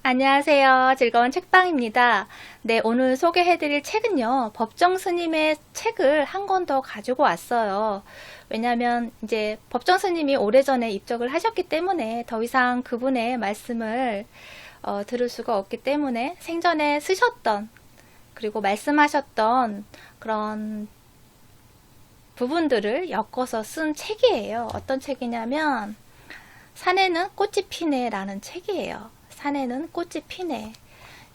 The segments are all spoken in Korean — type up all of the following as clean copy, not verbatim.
안녕하세요. 즐거운 책방입니다. 네, 오늘 소개해드릴 책은요, 법정 스님의 책을 한 권 더 가지고 왔어요. 왜냐면 이제 법정 스님이 오래전에 입적을 하셨기 때문에 더 이상 그분의 말씀을 들을 수가 없기 때문에 생전에 쓰셨던, 그리고 말씀하셨던 그런 부분들을 엮어서 쓴 책이에요. 어떤 책이냐면, 산에는 꽃이 피네라는 책이에요. 산에는 꽃이 피네.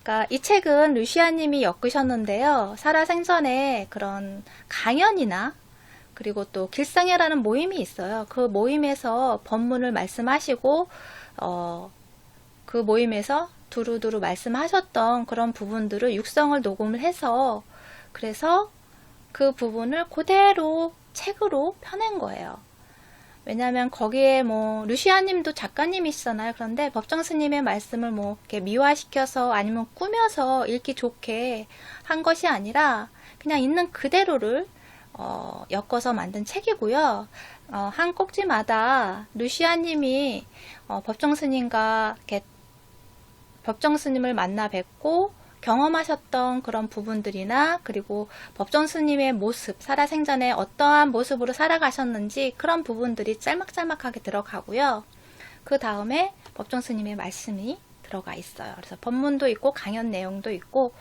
그러니까 이 책은 루시아님이 엮으셨는데요. 살아생전에 그런 강연이나 그리고 또 길상회라는 모임이 있어요. 그 모임에서 법문을 말씀하시고 그 모임에서 두루두루 말씀하셨던 그런 부분들을 육성을 녹음을 해서 그래서 그 부분을 그대로 책으로 펴낸 거예요. 왜냐하면 거기에 뭐 루시아님도 작가님이시잖아요. 그런데 법정 스님의 말씀을 뭐 이렇게 미화시켜서 아니면 꾸며서 읽기 좋게 한 것이 아니라 그냥 있는 그대로를 엮어서 만든 책이고요. 한 꼭지마다 루시아님이 법정 스님과 이렇게 법정 스님을 만나 뵙고 경험하셨던 그런 부분들이나 그리고 법정 스님의 모습, 살아생전에 어떠한 모습으로 살아가셨는지 그런 부분들이 짤막짤막하게 들어가고요. 그 다음에 법정 스님의 말씀이 들어가 있어요. 그래서 법문도 있고 강연 내용도 있고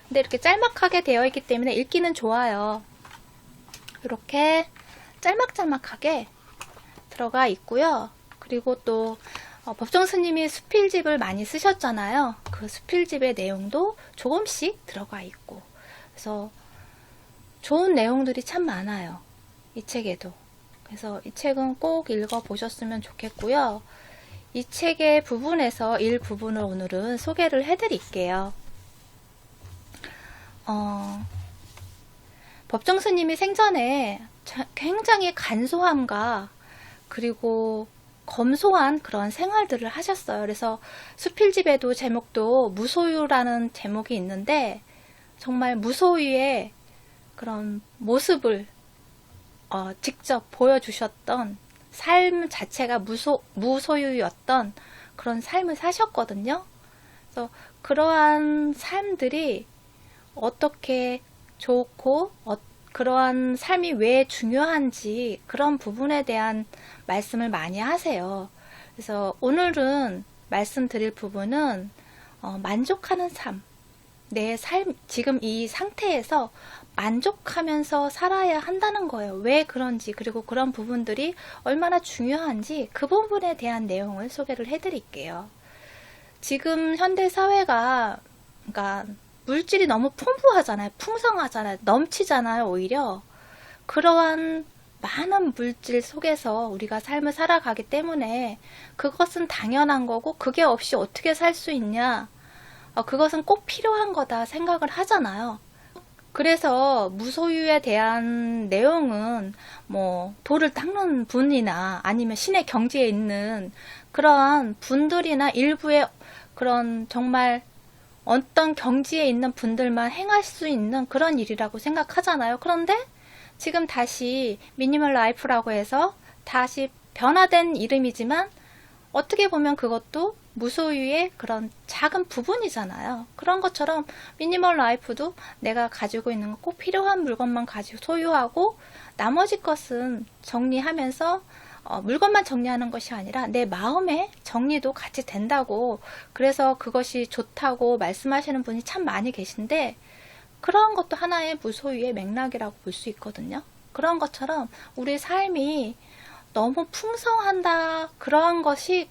근데 이렇게 짤막하게 되어 있기 때문에 읽기는 좋아요. 이렇게 짤막짤막하게 들어가 있고요. 그리고 또 법정 스님이 수필집을 많이 쓰셨잖아요. 그 수필집의 내용도 조금씩 들어가 있고 그래서 좋은 내용들이 참 많아요. 이 책에도. 그래서 이 책은 꼭 읽어보셨으면 좋겠고요. 이 책의 부분에서 일부분을 오늘은 소개를 해드릴게요. 법정 스님이 생전에 굉장히 간소함과 그리고 검소한 그런 생활들을 하셨어요. 그래서 수필집에도 제목도 무소유라는 제목이 있는데 정말 무소유의 그런 모습을 직접 보여주셨던 삶 자체가 무소유였던 그런 삶을 사셨거든요. 그래서 그러한 삶들이 어떻게 좋고 그러한 삶이 왜 중요한지 그런 부분에 대한 말씀을 많이 하세요. 그래서 오늘은 말씀드릴 부분은 만족하는 삶, 내 삶, 지금 이 상태에서 만족하면서 살아야 한다는 거예요. 왜 그런지 그리고 그런 부분들이 얼마나 중요한지 그 부분에 대한 내용을 소개를 해드릴게요. 지금 현대 사회가 그러니까 물질이 너무 풍부하잖아요. 풍성하잖아요. 넘치잖아요. 오히려 그러한 많은 물질 속에서 우리가 삶을 살아가기 때문에 그것은 당연한 거고 그게 없이 어떻게 살 수 있냐 그것은 꼭 필요한 거다 생각을 하잖아요. 그래서 무소유에 대한 내용은 뭐 돌을 닦는 분이나 아니면 신의 경지에 있는 그러한 분들이나 일부의 그런 정말 어떤 경지에 있는 분들만 행할 수 있는 그런 일이라고 생각하잖아요. 그런데 지금 다시 미니멀 라이프라고 해서 다시 변화된 이름이지만 어떻게 보면 그것도 무소유의 그런 작은 부분이잖아요. 그런 것처럼 미니멀 라이프도 내가 가지고 있는 거 꼭 필요한 물건만 가지고 소유하고 나머지 것은 정리하면서 물건만 정리하는 것이 아니라 내 마음의 정리도 같이 된다고 그래서 그것이 좋다고 말씀하시는 분이 참 많이 계신데 그런 것도 하나의 무소유의 맥락이라고 볼 수 있거든요. 그런 것처럼 우리 삶이 너무 풍성한다 그러한 것이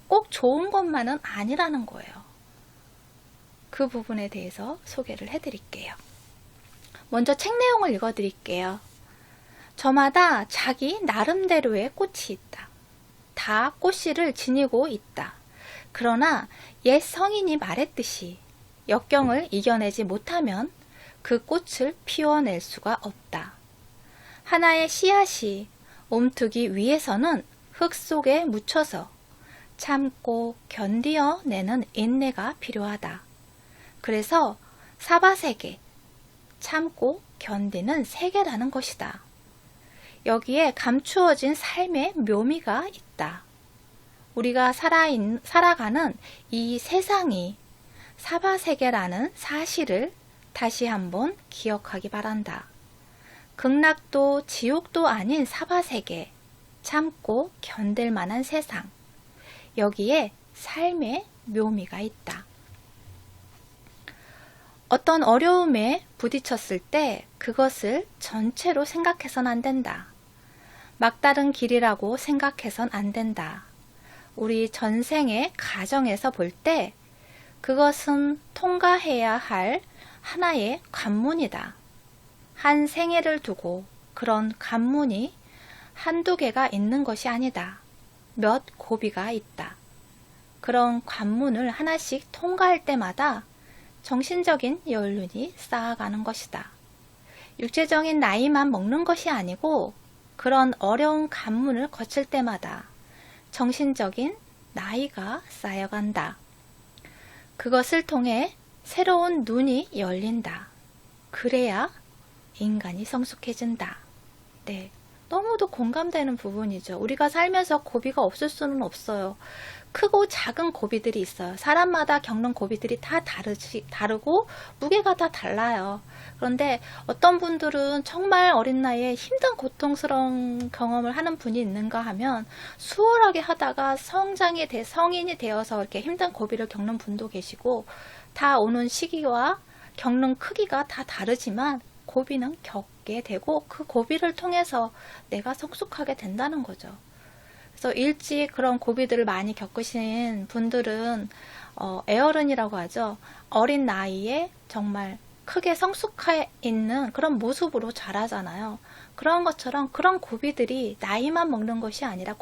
꼭 좋은 것만은 아니라는 거예요. 그 부분에 대해서 소개를 해드릴게요. 먼저 책 내용을 읽어드릴게요. 저마다 자기 나름대로의 꽃이 있다. 다 꽃씨를 지니고 있다. 그러나 옛 성인이 말했듯이 역경을 이겨내지 못하면 그 꽃을 피워낼 수가 없다. 하나의 씨앗이 움트기 위해서는 흙 속에 묻혀서 참고 견디어내는 인내가 필요하다. 그래서 사바세계, 참고 견디는 세계라는 것이다. 여기에 감추어진 삶의 묘미가 있다. 우리가 살아가는 이 세상이 사바세계라는 사실을 다시 한번 기억하기 바란다. 극락도 지옥도 아닌 사바세계, 참고 견딜 만한 세상, 여기에 삶의 묘미가 있다. 어떤 어려움에 부딪혔을 때 그것을 전체로 생각해선 안 된다. 막다른 길이라고 생각해선 안 된다. 우리 전생의 가정에서 볼 때 그것은 통과해야 할 하나의 관문이다. 한 생애를 두고 그런 관문이 한두 개가 있는 것이 아니다. 몇 고비가 있다. 그런 관문을 하나씩 통과할 때마다 정신적인 연륜이 쌓아가는 것이다. 육체적인 나이만 먹는 것이 아니고 그런 어려운 관문을 거칠 때마다 정신적인 나이가 쌓여간다. 그것을 통해 새로운 눈이 열린다. 그래야 인간이 성숙해진다. 네, 너무도 공감되는 부분이죠. 우리가 살면서 고비가 없을 수는 없어요. 크고 작은 고비들이 있어요. 사람마다 겪는 고비들이 다 다르고 무게가 다 달라요. 그런데 어떤 분들은 정말 어린 나이에 힘든 고통스러운 경험을 하는 분이 있는가 하면 수월하게 하다가 성인이 되어서 이렇게 힘든 고비를 겪는 분도 계시고, 다 오는 시기와 겪는 크기가 다 다르지만 고비는 겪게 되고 그 고비를 통해서 내가 성숙하게 된다는 거죠. 그래서 일찍 그런 고비들을 많이 겪으신 분들은 애어른이라고 하죠. 어린 나이에 정말 크게 성숙해 있는 그런 모습으로 자라잖아요. 그런 것처럼 그런 고비들이 나이만 먹는 것이 아니라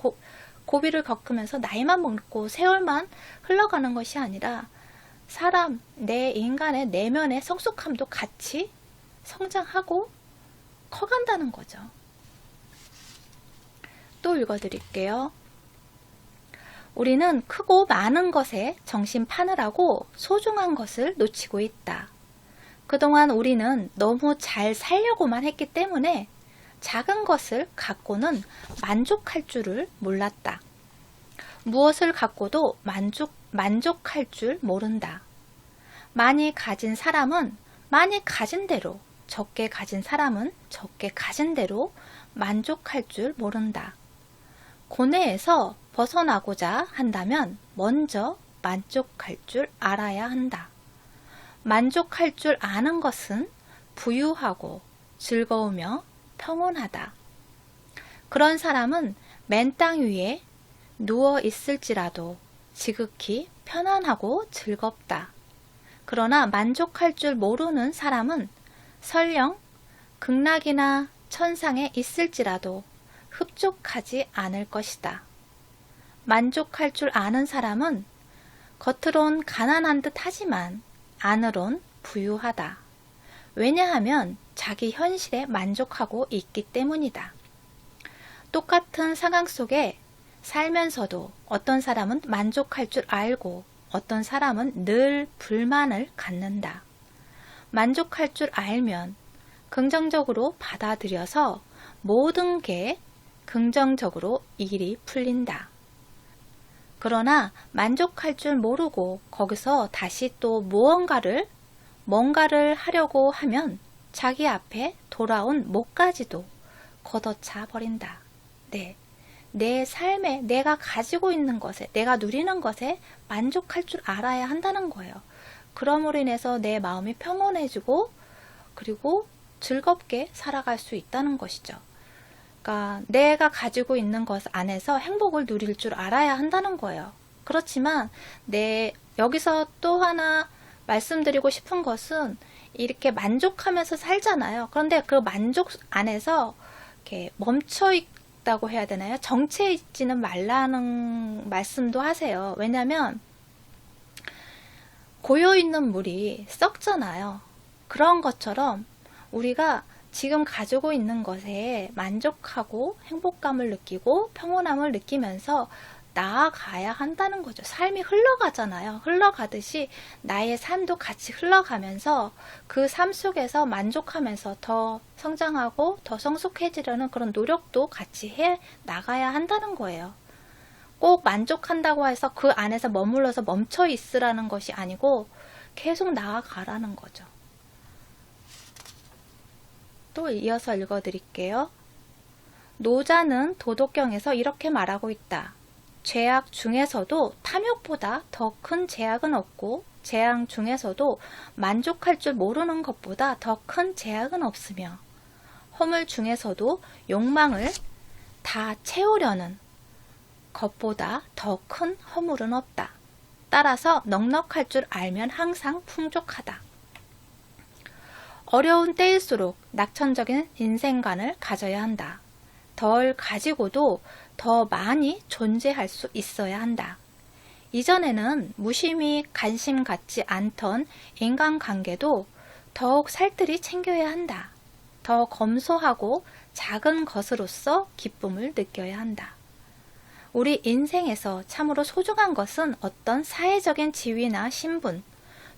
고비를 겪으면서 나이만 먹고 세월만 흘러가는 것이 아니라 내 인간의 내면의 성숙함도 같이 성장하고 커간다는 거죠. 또 읽어드릴게요. 우리는 크고 많은 것에 정신 파느라고 소중한 것을 놓치고 있다. 그동안 우리는 너무 잘 살려고만 했기 때문에 작은 것을 갖고는 만족할 줄을 몰랐다. 무엇을 갖고도 만족할 줄 모른다. 많이 가진 사람은 많이 가진 대로, 적게 가진 사람은 적게 가진 대로 만족할 줄 모른다. 고뇌에서 벗어나고자 한다면 먼저 만족할 줄 알아야 한다. 만족할 줄 아는 것은 부유하고 즐거우며 평온하다. 그런 사람은 맨 땅 위에 누워 있을지라도 지극히 편안하고 즐겁다. 그러나 만족할 줄 모르는 사람은 설령 극락이나 천상에 있을지라도 흡족하지 않을 것이다. 만족할 줄 아는 사람은 겉으론 가난한 듯 하지만 안으론 부유하다. 왜냐하면 자기 현실에 만족하고 있기 때문이다. 똑같은 상황 속에 살면서도 어떤 사람은 만족할 줄 알고 어떤 사람은 늘 불만을 갖는다. 만족할 줄 알면 긍정적으로 받아들여서 모든 게 긍정적으로 일이 풀린다. 그러나 만족할 줄 모르고 거기서 다시 또 뭔가를 하려고 하면 자기 앞에 돌아온 목까지도 걷어차 버린다. 네. 내 삶에 내가 가지고 있는 것에, 내가 누리는 것에 만족할 줄 알아야 한다는 거예요. 그럼으로 인해서 내 마음이 평온해지고 그리고 즐겁게 살아갈 수 있다는 것이죠. 그러니까 내가 가지고 있는 것 안에서 행복을 누릴 줄 알아야 한다는 거예요. 그렇지만 여기서 또 하나 말씀드리고 싶은 것은 이렇게 만족하면서 살잖아요. 그런데 그 만족 안에서 이렇게 멈춰 있다고 해야 되나요? 정체해 있지는 말라는 말씀도 하세요. 왜냐하면 고여있는 물이 썩잖아요. 그런 것처럼 우리가 지금 가지고 있는 것에 만족하고 행복감을 느끼고 평온함을 느끼면서 나아가야 한다는 거죠. 삶이 흘러가잖아요. 흘러가듯이 나의 삶도 같이 흘러가면서 그 삶 속에서 만족하면서 더 성장하고 더 성숙해지려는 그런 노력도 같이 해 나가야 한다는 거예요. 꼭 만족한다고 해서 그 안에서 머물러서 멈춰 있으라는 것이 아니고 계속 나아가라는 거죠. 또 이어서 읽어드릴게요. 노자는 도덕경에서 이렇게 말하고 있다. 죄악 중에서도 탐욕보다 더 큰 죄악은 없고 재앙 중에서도 만족할 줄 모르는 것보다 더 큰 죄악은 없으며 허물 중에서도 욕망을 다 채우려는 것보다 더 큰 허물은 없다. 따라서 넉넉할 줄 알면 항상 풍족하다. 어려운 때일수록 낙천적인 인생관을 가져야 한다. 덜 가지고도 더 많이 존재할 수 있어야 한다. 이전에는 무심히 관심 갖지 않던 인간관계도 더욱 살뜰히 챙겨야 한다. 더 검소하고 작은 것으로서 기쁨을 느껴야 한다. 우리 인생에서 참으로 소중한 것은 어떤 사회적인 지위나 신분,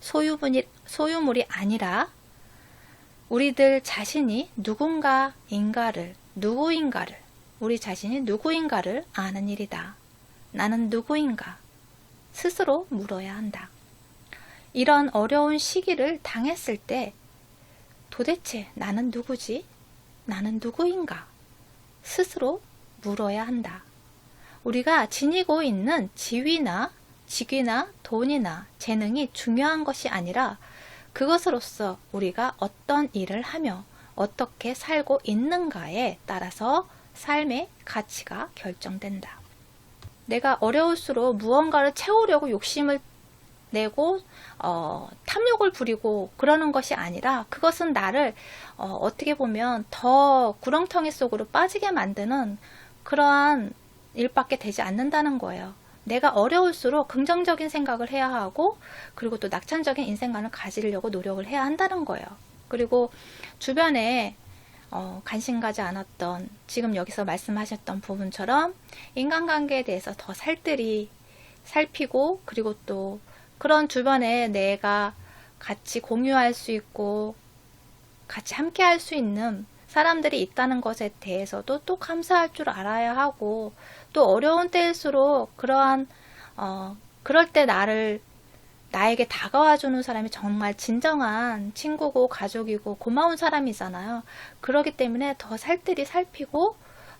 소유물이 아니라 우리들 자신이 누구인가를 우리 자신이 누구인가를 아는 일이다. 나는 누구인가? 스스로 물어야 한다. 이런 어려운 시기를 당했을 때 도대체 나는 누구지? 나는 누구인가? 스스로 물어야 한다. 우리가 지니고 있는 지위나 직위나 돈이나 재능이 중요한 것이 아니라 그것으로서 우리가 어떤 일을 하며 어떻게 살고 있는가에 따라서 삶의 가치가 결정된다. 내가 어려울수록 무언가를 채우려고 욕심을 내고 탐욕을 부리고 그러는 것이 아니라 그것은 나를 어떻게 보면 더 구렁텅이 속으로 빠지게 만드는 그러한 일밖에 되지 않는다는 거예요. 내가 어려울수록 긍정적인 생각을 해야 하고 그리고 또 낙천적인 인생관을 가지려고 노력을 해야 한다는 거예요. 그리고 주변에 관심 가지 않았던 지금 여기서 말씀하셨던 부분처럼 인간관계에 대해서 더 살뜰히 살피고 그리고 또 그런 주변에 내가 같이 공유할 수 있고 같이 함께 할 수 있는 사람들이 있다는 것에 대해서도 또 감사할 줄 알아야 하고 또 어려운 때일수록 그러한 그럴 때 나에게 다가와주는 사람이 정말 진정한 친구고 가족이고 고마운 사람이잖아요. 그렇기 때문에 더 살뜰히 살피고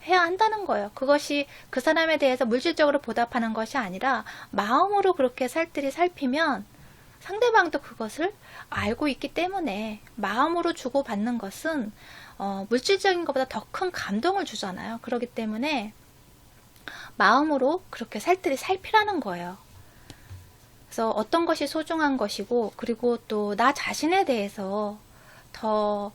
해야 한다는 거예요. 그것이 그 사람에 대해서 물질적으로 보답하는 것이 아니라 마음으로 그렇게 살뜰히 살피면 상대방도 그것을 알고 있기 때문에 마음으로 주고받는 것은 물질적인 것보다 더 큰 감동을 주잖아요. 그렇기 때문에 마음으로 그렇게 살뜰히 살피라는 거예요. 그래서 어떤 것이 소중한 것이고 그리고 또 나 자신에 대해서 더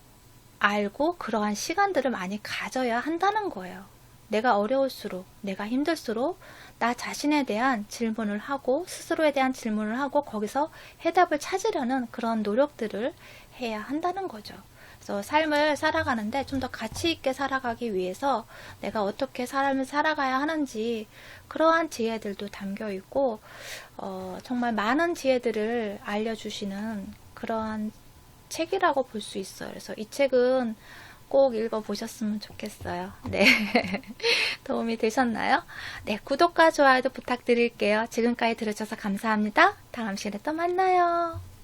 알고 그러한 시간들을 많이 가져야 한다는 거예요. 내가 어려울수록 내가 힘들수록 나 자신에 대한 질문을 하고 스스로에 대한 질문을 하고 거기서 해답을 찾으려는 그런 노력들을 해야 한다는 거죠. 그래서 삶을 살아가는데 좀 더 가치 있게 살아가기 위해서 내가 어떻게 삶을 살아가야 하는지 그러한 지혜들도 담겨 있고 정말 많은 지혜들을 알려주시는 그러한 책이라고 볼 수 있어요. 그래서 이 책은 꼭 읽어보셨으면 좋겠어요. 네. 도움이 되셨나요? 네, 구독과 좋아요도 부탁드릴게요. 지금까지 들으셔서 감사합니다. 다음 시간에 또 만나요.